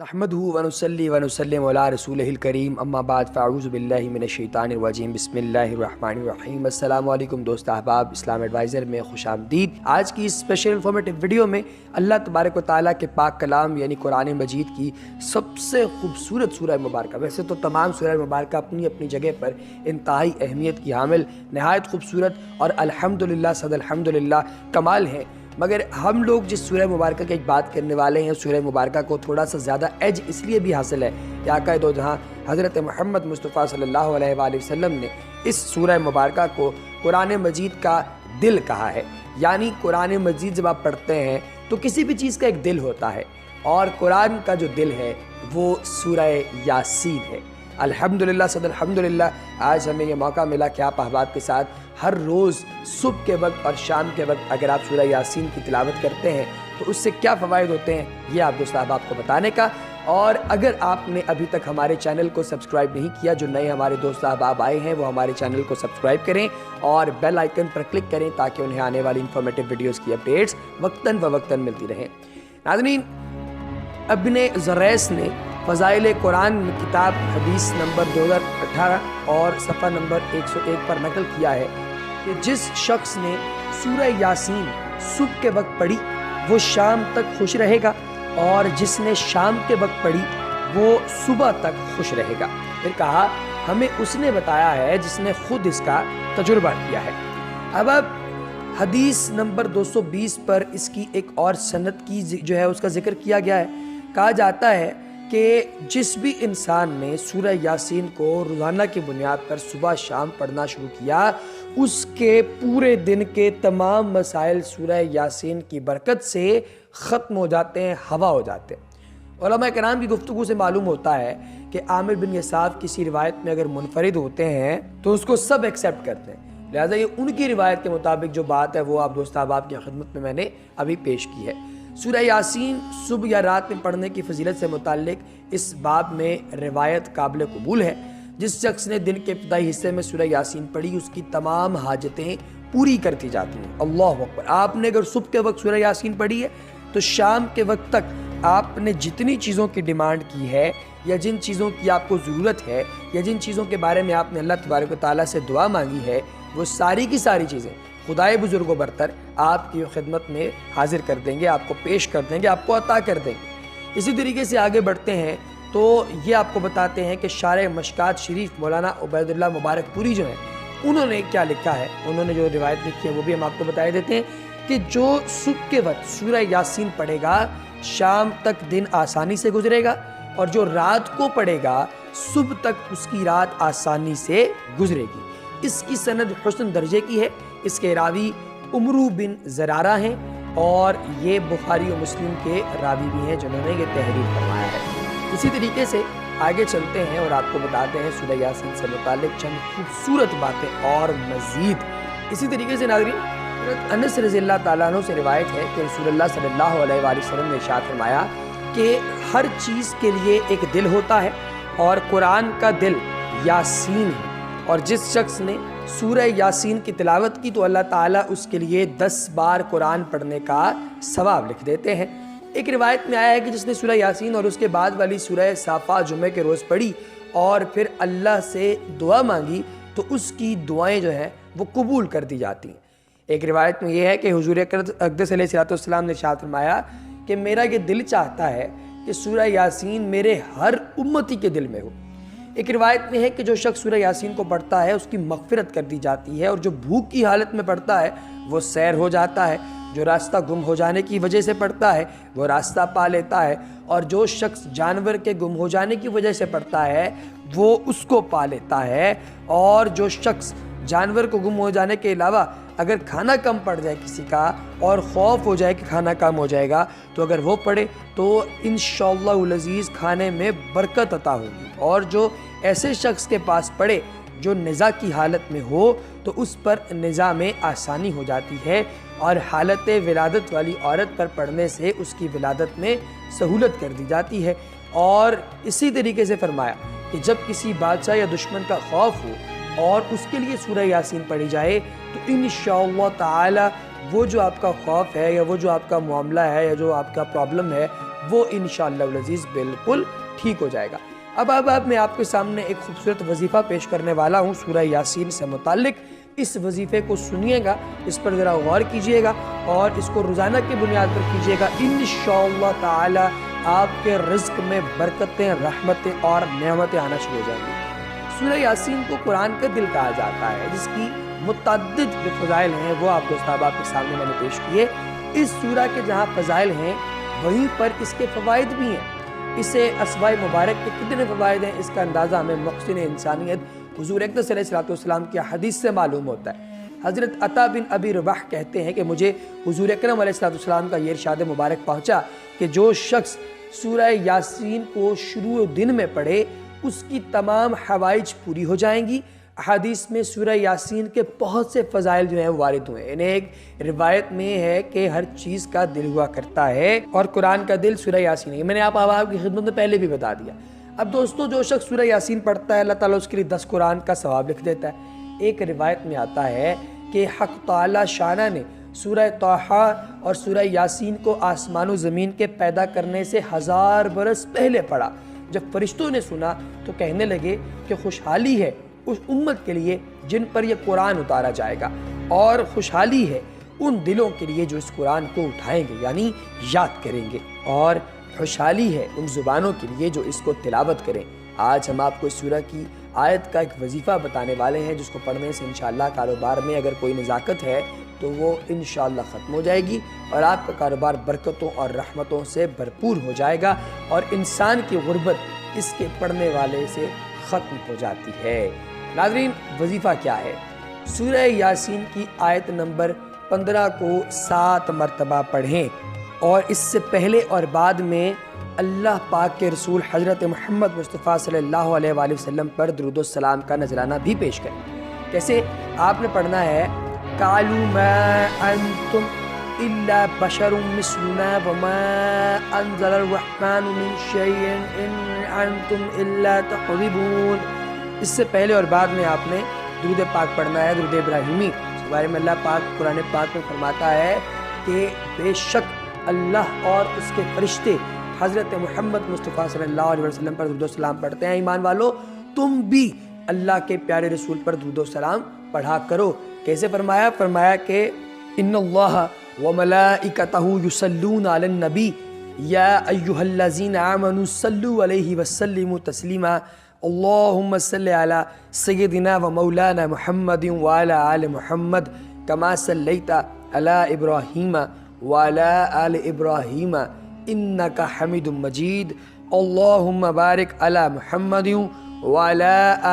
نحمده ونصلي ونسلم على رسوله الکریم اما بعد فاعوذ باللہ من الشیطان الرجیم بسم اللہ الرحمن الرحیم۔ السلام علیکم دوست احباب، اسلام ایڈوائزر میں خوش آمدید۔ آج کی اس اسپیشل انفارمیٹیو ویڈیو میں اللہ تبارک و تعالیٰ کے پاک کلام یعنی قرآن مجید کی سب سے خوبصورت سورہ مبارکہ، ویسے تو تمام سورہ مبارکہ اپنی اپنی جگہ پر انتہائی اہمیت کی حامل، نہایت خوبصورت اور الحمدللہ صد الحمدللہ کمال ہے، مگر ہم لوگ جس سورہ مبارکہ کی ایک بات کرنے والے ہیں، سورہ مبارکہ کو تھوڑا سا زیادہ ایج اس لیے بھی حاصل ہے کہ آقا دو جہاں حضرت محمد مصطفیٰ صلی اللہ علیہ وآلہ وسلم نے اس سورہ مبارکہ کو قرآن مجید کا دل کہا ہے۔ یعنی قرآن مجید جب آپ پڑھتے ہیں تو کسی بھی چیز کا ایک دل ہوتا ہے، اور قرآن کا جو دل ہے وہ سورہ یاسین ہے۔ الحمدللہ صد الحمدللہ آج ہمیں یہ موقع ملا کہ آپ احباب کے ساتھ ہر روز صبح کے وقت اور شام کے وقت اگر آپ سورہ یاسین کی تلاوت کرتے ہیں تو اس سے کیا فوائد ہوتے ہیں یہ آپ دوست احباب کو بتانے کا۔ اور اگر آپ نے ابھی تک ہمارے چینل کو سبسکرائب نہیں کیا، جو نئے ہمارے دوست احباب آئے ہیں وہ ہمارے چینل کو سبسکرائب کریں اور بیل آئیکن پر کلک کریں تاکہ انہیں آنے والی انفارمیٹیو ویڈیوز کی اپڈیٹس وقتاً فوقتاً ملتی رہیں۔ ناظرین، ابن زریس نے فضائل قرآن میں کتاب حدیث نمبر 2018 اور صفحہ نمبر 101 پر نقل کیا ہے کہ جس شخص نے سورہ یاسین صبح کے وقت پڑھی وہ شام تک خوش رہے گا، اور جس نے شام کے وقت پڑھی وہ صبح تک خوش رہے گا۔ پھر کہا ہمیں اس نے بتایا ہے جس نے خود اس کا تجربہ کیا ہے۔ اب حدیث نمبر 220 پر اس کی ایک اور سند کی جو ہے اس کا ذکر کیا گیا ہے۔ کہا جاتا ہے کہ جس بھی انسان نے سورہ یاسین کو روزانہ کی بنیاد پر صبح شام پڑھنا شروع کیا، اس کے پورے دن کے تمام مسائل سورہ یاسین کی برکت سے ختم ہو جاتے ہیں، ہوا ہو جاتے ہیں۔ علماء کرام کی گفتگو سے معلوم ہوتا ہے کہ عامر بن یساف کسی روایت میں اگر منفرد ہوتے ہیں تو اس کو سب ایکسیپٹ کرتے ہیں، لہذا یہ ان کی روایت کے مطابق جو بات ہے وہ آپ دوست احباب کی خدمت میں نے ابھی پیش کی ہے۔ سورہ یاسین صبح یا رات میں پڑھنے کی فضیلت سے متعلق اس باب میں روایت قابل قبول ہے۔ جس شخص نے دن کے ابتدائی حصے میں سورہ یاسین پڑھی اس کی تمام حاجتیں پوری کرتی جاتی ہیں۔ اللہ اکبر! آپ نے اگر صبح کے وقت سورہ یاسین پڑھی ہے تو شام کے وقت تک آپ نے جتنی چیزوں کی ڈیمانڈ کی ہے یا جن چیزوں کی آپ کو ضرورت ہے یا جن چیزوں کے بارے میں آپ نے اللہ تبارک و تعالیٰ سے دعا مانگی ہے، وہ ساری کی ساری چیزیں خدائے بزرگ و برتر آپ کی خدمت میں حاضر کر دیں گے، آپ کو پیش کر دیں گے، آپ کو عطا کر دیں گے۔ اسی طریقے سے آگے بڑھتے ہیں تو یہ آپ کو بتاتے ہیں کہ شارح مشکات شریف مولانا عبید اللہ مبارک پوری جو ہیں انہوں نے کیا لکھا ہے، انہوں نے جو روایت لکھی ہے وہ بھی ہم آپ کو بتائے دیتے ہیں کہ جو صبح کے وقت سورہ یاسین پڑھے گا شام تک دن آسانی سے گزرے گا، اور جو رات کو پڑھے گا صبح تک اس کی رات آسانی سے گزرے گی۔ اس کی سند حسن درجے کی ہے، اس کے راوی عمرو بن زرارہ ہیں اور یہ بخاری و مسلم کے راوی بھی ہیں جنہوں نے یہ تحریر فرمایا ہے۔ اسی طریقے سے آگے چلتے ہیں اور آپ کو بتاتے ہیں سورہ یاسین سے متعلق چند خوبصورت باتیں اور مزید۔ اسی طریقے سے ناظرین، حضرت انس رضی اللہ تعالیٰ عنہ سے روایت ہے کہ رسول اللہ صلی اللہ علیہ وآلہ وسلم نے ارشاد فرمایا کہ ہر چیز کے لیے ایک دل ہوتا ہے اور قرآن کا دل یاسین ہے، اور جس شخص نے سورہ یاسین کی تلاوت کی تو اللہ تعالیٰ اس کے لیے 10 بار قرآن پڑھنے کا ثواب لکھ دیتے ہیں۔ ایک روایت میں آیا ہے کہ جس نے سورہ یاسین اور اس کے بعد والی سورہ صافات جمعہ کے روز پڑھی اور پھر اللہ سے دعا مانگی تو اس کی دعائیں جو ہیں وہ قبول کر دی جاتی ہیں۔ ایک روایت میں یہ ہے کہ حضور اقدس علیہ السلام نے ارشاد فرمایا کہ میرا یہ دل چاہتا ہے کہ سورہ یاسین میرے ہر امتی کے دل میں ہو۔ ایک روایت میں ہے کہ جو شخص سورہ یاسین کو پڑھتا ہے اس کی مغفرت کر دی جاتی ہے، اور جو بھوک کی حالت میں پڑھتا ہے وہ سیر ہو جاتا ہے، جو راستہ گم ہو جانے کی وجہ سے پڑھتا ہے وہ راستہ پا لیتا ہے، اور جو شخص جانور کے گم ہو جانے کی وجہ سے پڑھتا ہے وہ اس کو پا لیتا ہے، اور جو شخص جانور کو گم ہو جانے کے علاوہ اگر کھانا کم پڑ جائے کسی کا اور خوف ہو جائے کہ کھانا کم ہو جائے گا تو اگر وہ پڑھے تو انشاءاللہ العزیز کھانے میں برکت عطا ہوگی، اور جو ایسے شخص کے پاس پڑھے جو نزا کی حالت میں ہو تو اس پر نزا میں آسانی ہو جاتی ہے، اور حالت ولادت والی عورت پر پڑھنے سے اس کی ولادت میں سہولت کر دی جاتی ہے۔ اور اسی طریقے سے فرمایا کہ جب کسی بادشاہ یا دشمن کا خوف ہو اور اس کے لیے سورہ یاسین پڑھی جائے تو انشاءاللہ تعالی وہ جو آپ کا خوف ہے یا وہ جو آپ کا معاملہ ہے یا جو آپ کا پرابلم ہے وہ انشاءاللہ العزیز بالکل ٹھیک ہو جائے گا۔ اب میں آپ کے سامنے ایک خوبصورت وظیفہ پیش کرنے والا ہوں سورہ یاسین سے متعلق۔ اس وظیفے کو سنیے گا، اس پر ذرا غور کیجئے گا اور اس کو روزانہ کی بنیاد پر کیجئے گا۔ انشاءاللہ تعالی آپ کے رزق میں برکتیں، رحمتیں اور نعمتیں آنا شروع ہو جائیں گی۔ سورہ یاسین کو قرآن کا دل کہا جاتا ہے، جس کی متعدد جو فضائل ہیں وہ آپ دوست احباب کے سامنے میں نے پیش کیے۔ اس سورہ کے جہاں فضائل ہیں وہیں پر اس کے فوائد بھی ہیں۔ اسے اسماء مبارک کے کتنے فوائد ہیں اس کا اندازہ ہمیں محسن انسانیت حضور اقدس صلی اللہ علیہ وسلم کی حدیث سے معلوم ہوتا ہے۔ حضرت عطا بن ابی رباح کہتے ہیں کہ مجھے حضور اکرم علیہ السلام کا یہ ارشاد مبارک پہنچا کہ جو شخص سورہ یاسین کو شروع دن میں پڑھے اس کی تمام حوائج پوری ہو جائیں گی۔ حدیث میں سورہ یاسین کے بہت سے فضائل جو ہیں وارد ہوئے ہیں۔ انہیں ایک روایت میں ہے کہ ہر چیز کا دل ہوا کرتا ہے اور قرآن کا دل سورہ یاسین ہے۔ میں نے آپ کی خدمت میں پہلے بھی بتا دیا۔ اب دوستو جو شخص سورہ یاسین پڑھتا ہے اللہ تعالیٰ اس کے لیے 10 قرآن کا ثواب لکھ دیتا ہے۔ ایک روایت میں آتا ہے کہ حق تعالیٰ شانہ نے سورہ طٰہٰ اور سورہ یاسین کو آسمان و زمین کے پیدا کرنے سے 1000 برس پہلے پڑھا۔ جب فرشتوں نے سنا تو کہنے لگے کہ خوشحالی ہے اس امت کے لیے جن پر یہ قرآن اتارا جائے گا، اور خوشحالی ہے ان دلوں کے لیے جو اس قرآن کو اٹھائیں گے یعنی یاد کریں گے، اور خوشحالی ہے ان زبانوں کے لیے جو اس کو تلاوت کریں۔ آج ہم آپ کو اس سورہ کی آیت کا ایک وظیفہ بتانے والے ہیں جس کو پڑھنے سے انشاءاللہ کاروبار میں اگر کوئی نزاکت ہے تو وہ انشاءاللہ ختم ہو جائے گی اور آپ کا کاروبار برکتوں اور رحمتوں سے بھرپور ہو جائے گا اور انسان کی غربت اس کے پڑھنے والے سے ختم ہو جاتی ہے۔ ناظرین، وظیفہ کیا ہے؟ سورہ یاسین کی آیت نمبر 15 کو 7 مرتبہ پڑھیں اور اس سے پہلے اور بعد میں اللہ پاک کے رسول حضرت محمد مصطفیٰ صلی اللہ علیہ وآلہ وسلم پر درود و السلام کا نذرانہ بھی پیش کریں۔ کیسے؟ آپ نے پڑھنا ہے قَالُوا مَا أَنْتُمْ إِلَّا بَشَرٌ مِثْلُنَا وَمَا أَنزَلَ الرَّحْمَنُ مِنْ شَيْءٍ إِنْ أَنْتُمْ إِلَّا تَكْذِبُونَ۔ اس سے پہلے اور بعد میں آپ نے درود پاک پڑھنا ہے، درود ابراہیمی۔ اس بارے میں اللہ پاک قرآن پاک میں فرماتا ہے کہ بے شک اللہ اور اس کے فرشتے حضرت محمد مصطفیٰ صلی اللہ علیہ وسلم پر درود و سلام پڑھتے ہیں۔ ایمان والو، تم بھی اللہ کے پیارے رسول پر درود و سلام پڑھا کرو۔ کیسے فرمایا؟ فرمایا کہ ان اللہ وملائکتہ یصلون علی النبی یا ایھا الذین آمنوا صلوا علیہ وسلموا تسلیما اللہم صل علی سیدنا و مولانا محمد وعلی آل محمد کما صلیت علی ابراہیم وعلی آل ابراہیم انک حمید مجید اللہم بارک علی محمد وعلی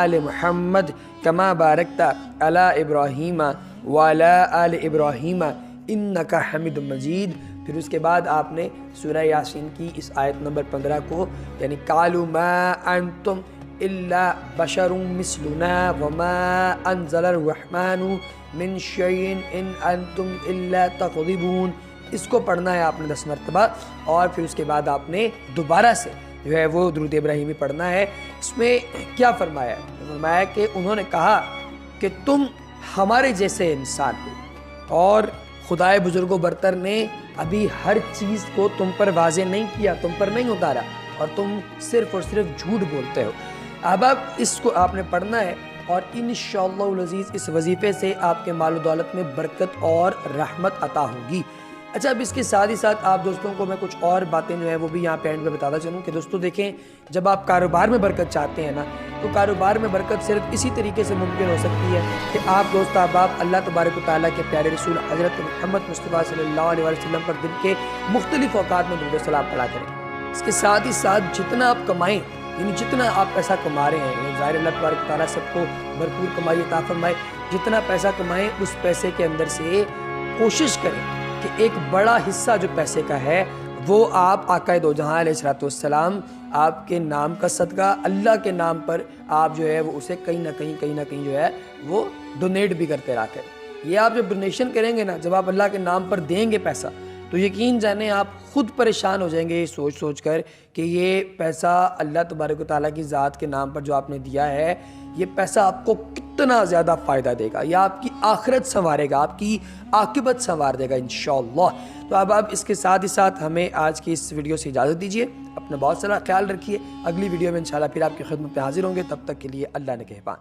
آل محمد کما بارکت علی ابراہیم وعلی آل ابراہیم انک حمید مجید۔ پھر اس کے بعد آپ نے سورہ یاسین کی اس آیت نمبر 15 کو یعنی قَالُوا مَا أَنْتُمْ إِلَّا بَشَرٌ مِثْلُنَا وَمَا أَنزَلَ الرَّحْمَنُ مِنْ شَيْءٍ إِنْ أَنْتُمْ إِلَّا تَكْذِبُونَ۔ اس کو پڑھنا ہے آپ نے 10 مرتبہ اور پھر اس کے بعد آپ نے دوبارہ سے جو ہے وہ درود ابراہیمی پڑھنا ہے۔ اس میں کیا فرمایا ہے؟ فرمایا کہ انہوں نے کہا کہ تم ہمارے جیسے انسان ہو اور خدائے بزرگ و برتر نے ابھی ہر چیز کو تم پر واضح نہیں کیا، تم پر نہیں اتارا اور تم صرف اور صرف جھوٹ بولتے ہو۔ اب اس کو آپ نے پڑھنا ہے اور انشاءاللہ العزیز اس وظیفے سے آپ کے مال و دولت میں برکت اور رحمت عطا ہوگی۔ اچھا، اب اس کے ساتھ ہی ساتھ آپ دوستوں کو میں کچھ اور باتیں جو ہیں وہ بھی یہاں پہ اینڈ پہ بتاتا چلوں کہ دوستوں دیکھیں، جب آپ کاروبار میں برکت چاہتے ہیں نا تو کاروبار میں برکت صرف اسی طریقے سے ممکن ہو سکتی ہے کہ آپ دوست احباب اللہ تبارک و تعالیٰ کے پیارے رسول حضرت محمد مصطفیٰ صلی اللہ علیہ وسلم پر دن کے مختلف اوقات میں درود و سلام پڑھا کریں۔ اس کے ساتھ ہی ساتھ جتنا آپ کمائیں یعنی جتنا آپ پیسہ کما رہے ہیں، یعنی ظاہر اللہ تبارک و تعالیٰ سب کو بھرپور کمائی عطا فرمائے، جتنا پیسہ کمائیں اس پیسے کے اندر سے کوشش کریں کہ ایک بڑا حصہ جو پیسے کا ہے وہ آپ آقا دو جہاں علیہ السلام آپ کے نام کا صدقہ اللہ کے نام پر آپ جو ہے وہ اسے کہیں نہ کہیں جو ہے وہ ڈونیٹ بھی کرتے رہتے ہیں۔ یہ آپ جب ڈونیشن کریں گے نا، جب آپ اللہ کے نام پر دیں گے پیسہ، تو یقین جانیں آپ خود پریشان ہو جائیں گے یہ سوچ کر کہ یہ پیسہ اللہ تبارک و تعالیٰ کی ذات کے نام پر جو آپ نے دیا ہے، یہ پیسہ آپ کو اتنا زیادہ فائدہ دے گا، یہ آپ کی آخرت سنوارے گا، آپ کی عاقبت سنوار دے گا انشاءاللہ۔ تو اب آپ اس کے ساتھ ہی ساتھ ہمیں آج کی اس ویڈیو سے اجازت دیجیے، اپنا بہت سارا خیال رکھیے، اگلی ویڈیو میں انشاءاللہ پھر آپ کی خدمت میں حاضر ہوں گے، تب تک کے لیے اللہ نگہبان۔